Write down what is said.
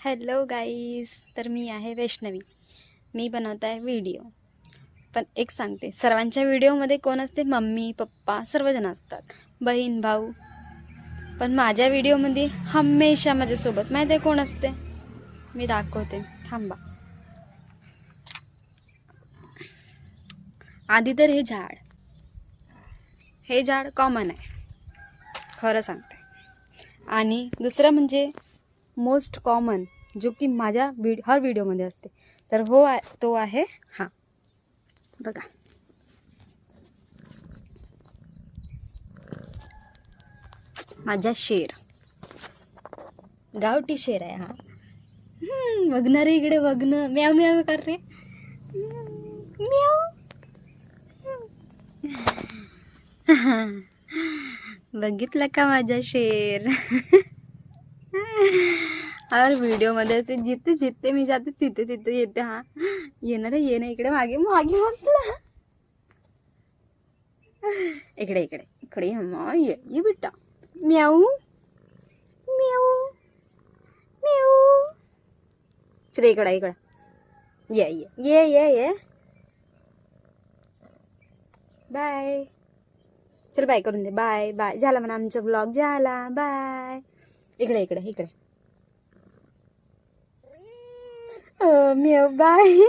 Hello guys, तर मी आहे वैष्णवी. मी बनवत आहे व्हिडिओ. पण एक सांगते, सर्वांच्या व्हिडिओमध्ये कोण असते? मम्मी पप्पा सर्वजण असतात, बहीण भाऊ. पण माझ्या व्हिडिओमध्ये हमेशा माझ्यासोबत माहिती आहे कोण असते? मी दाखवते, थांबा. आधी तर हे झाड कॉमन आहे, खरं सांगते. आणि दुसरं म्हणजे मोस्ट कॉमन, जो की माझ्या हर व्हिडिओमध्ये असते, तर तो आहे हा बघा. माझा शेर, गावठी शेर आहे हा. बघणार इकडे, बघणं, म्याव म्याव कर रे, म्याव. बघितलं का माझा शेर? और व्हिडिओ मध्ये ते जिथे जिथे मी जाते तिथे तिथे येते. हा येणार आहे, ये ना इकडे, मागे मागे बसला. इकडे इकडे इकडे ये बेटा. म्याऊ म्याऊ म्याऊ. चल इकडे इकडे ये ये ये ये ये. बाय. चल बाय करून दे. Bye bye. झाला म्हणा आमचा ब्लॉग झाला. बाय. इकडे इकडे इकडे. म्याऊ बाय.